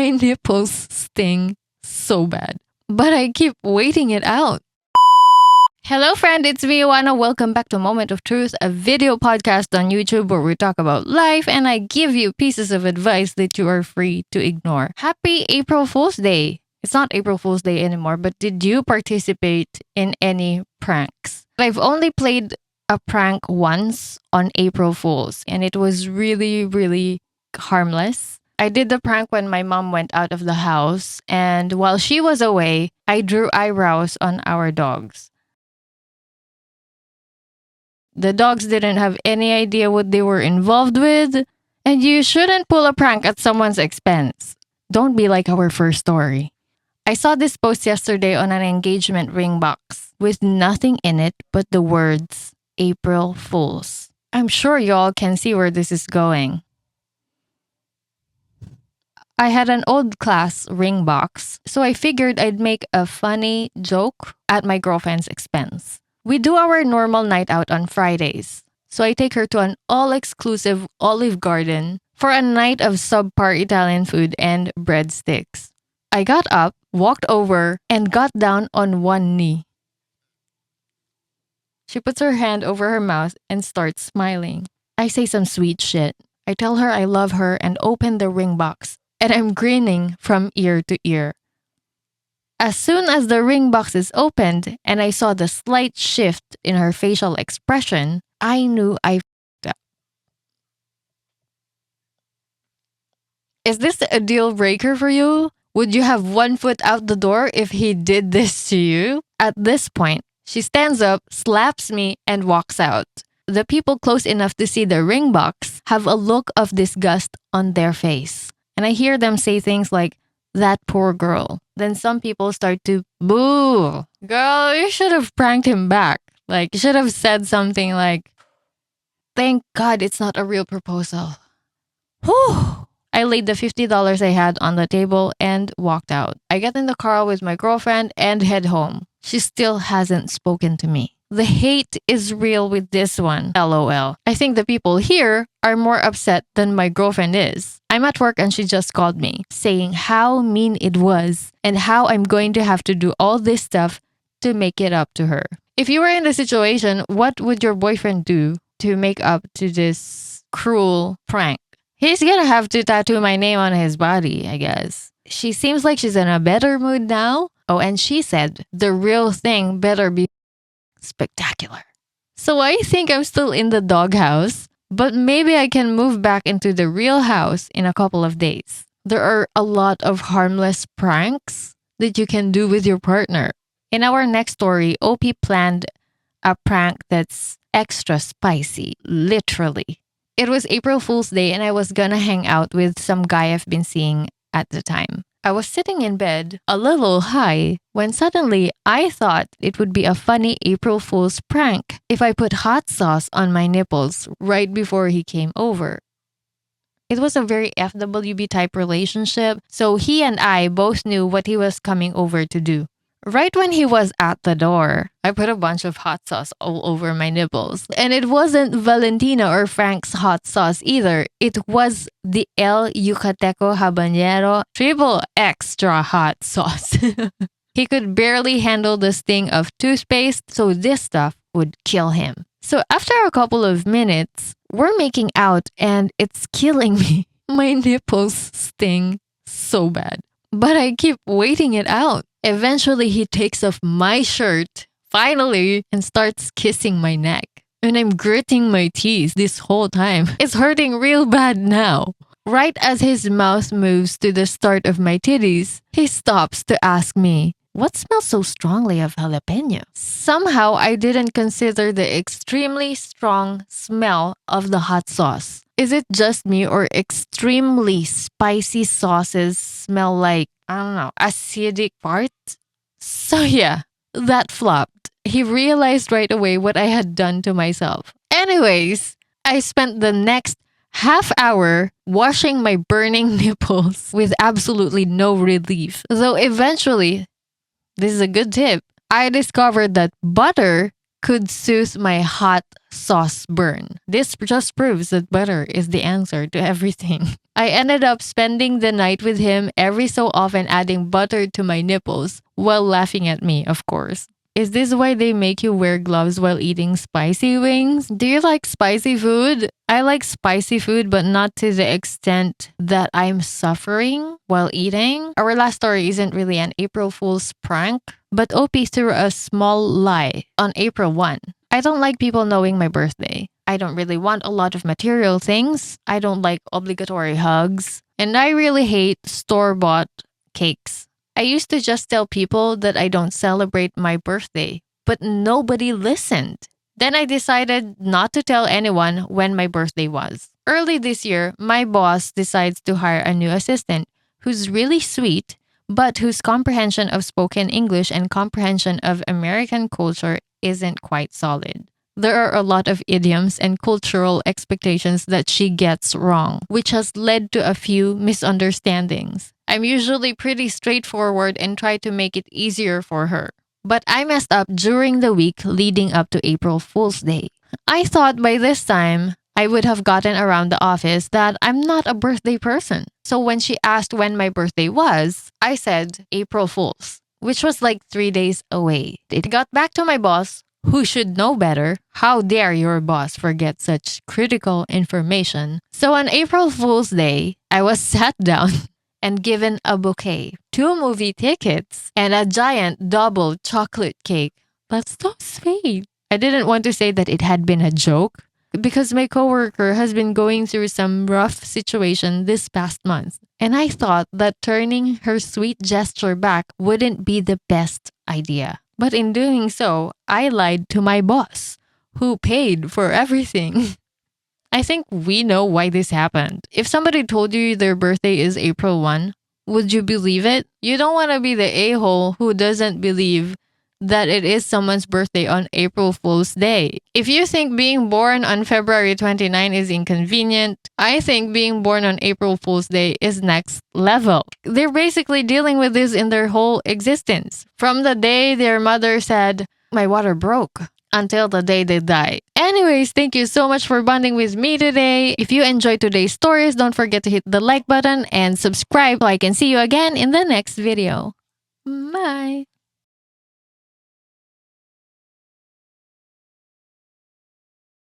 My nipples sting so bad, but I keep waiting it out. Hello friend, it's me, 𝙁𝙎. Welcome back to Moment of Truth, a video podcast on YouTube where we talk about life and I give you pieces of advice that you are free to ignore. Happy April Fool's Day! It's not April Fool's Day anymore, but did you participate in any pranks? I've only played a prank once on April Fool's and it was really harmless. I did the prank when my mom went out of the house, and while she was away, I drew eyebrows on our dogs. The dogs didn't have any idea what they were involved with, and you shouldn't pull a prank at someone's expense. Don't be like our first story. I saw this post yesterday on an engagement ring box with nothing in it but the words, April Fools. I'm sure y'all can see where this is going. I had an old class ring box, so I figured I'd make a funny joke at my girlfriend's expense. We do our normal night out on Fridays, so I take her to an all-exclusive Olive Garden for a night of subpar Italian food and breadsticks. I got up, walked over, and got down on one knee. She puts her hand over her mouth and starts smiling. I say some sweet shit. I tell her I love her and open the ring box, and I'm grinning from ear to ear. As soon as the ring box is opened and I saw the slight shift in her facial expression, I knew I f***ed up. Is this a deal breaker for you? Would you have one foot out the door if he did this to you? At this point, she stands up, slaps me, and walks out. The people close enough to see the ring box have a look of disgust on their face. And I hear them say things like, that poor girl. Then some people start to boo. Girl, you should have pranked him back. Like, you should have said something like, thank God it's not a real proposal. Whew. I laid the $50 I had on the table and walked out. I get in the car with my girlfriend and head home. She still hasn't spoken to me. The hate is real with this one, LOL. I think the people here are more upset than my girlfriend is. I'm at work and she just called me, saying how mean it was and how I'm going to have to do all this stuff to make it up to her. If you were in the situation, what would your boyfriend do to make up to this cruel prank? He's gonna have to tattoo my name on his body, I guess. She seems like she's in a better mood now. Oh, and she said the real thing better be spectacular. So I think I'm still in the doghouse, but maybe I can move back into the real house in a couple of days. There are a lot of harmless pranks that you can do with your partner. In our next story, OP planned a prank that's extra spicy, literally. It was April Fool's Day and I was gonna hang out with some guy I've been seeing at the time. I was sitting in bed, a little high, when suddenly I thought it would be a funny April Fool's prank if I put hot sauce on my nipples right before he came over. It was a very FWB type relationship, so he and I both knew what he was coming over to do. Right when he was at the door, I put a bunch of hot sauce all over my nipples. And it wasn't Valentina or Frank's hot sauce either. It was the 𝙒𝙀𝙏𝙎 triple extra hot sauce. He could barely handle the sting of toothpaste, so this stuff would kill him. So after a couple of minutes, we're making out and it's killing me. My nipples sting so bad, but I keep waiting it out. Eventually, he takes off my shirt, finally, and starts kissing my neck. And I'm gritting my teeth this whole time. It's hurting real bad now. Right as his mouth moves to the start of my titties, he stops to ask me, what smells so strongly of jalapeno? Somehow, I didn't consider the extremely strong smell of the hot sauce. Is it just me or extremely spicy sauces smell like, I don't know, acidic parts? So yeah, that flopped. He realized right away what I had done to myself. Anyways, I spent the next half hour washing my burning nipples with absolutely no relief. Though eventually, this is a good tip, I discovered that butter could soothe my hot sauce burn. This just proves that butter is the answer to everything. I ended up spending the night with him, every so often adding butter to my nipples while laughing at me, of course. Is this why they make you wear gloves while eating spicy wings? Do you like spicy food? I like spicy food, but not to the extent that I'm suffering while eating. Our last story isn't really an April Fool's prank, but OP threw a small lie on April 1. I don't like people knowing my birthday. I don't really want a lot of material things. I don't like obligatory hugs. And I really hate store-bought cakes. I used to just tell people that I don't celebrate my birthday, but nobody listened. Then I decided not to tell anyone when my birthday was. Early this year, my boss decides to hire a new assistant who's really sweet, but whose comprehension of spoken English and comprehension of American culture isn't quite solid. There are a lot of idioms and cultural expectations that she gets wrong, which has led to a few misunderstandings. I'm usually pretty straightforward and try to make it easier for her. But I messed up during the week leading up to April Fool's Day. I thought by this time, I would have gotten around the office that I'm not a birthday person. So when she asked when my birthday was, I said April Fool's, which was like 3 days away. It got back to my boss, who should know better. How dare your boss forget such critical information? So on April Fool's Day, I was sat down and given a bouquet, 2 movie tickets, and a giant double chocolate cake. That's so sweet. I didn't want to say that it had been a joke because my coworker has been going through some rough situation this past month. And I thought that turning her sweet gesture back wouldn't be the best idea. But in doing so, I lied to my boss, who paid for everything. I think we know why this happened. If somebody told you their birthday is April 1, would you believe it? You don't want to be the a-hole who doesn't believe that it is someone's birthday on April Fool's Day. If you think being born on February 29 is inconvenient, I think being born on April Fool's Day is next level. They're basically dealing with this in their whole existence. From the day their mother said, "My water broke," until the day they die. Anyways, thank you so much for bonding with me today. If you enjoyed today's stories, don't forget to hit the like button and subscribe so I can see you again in the next video. Bye!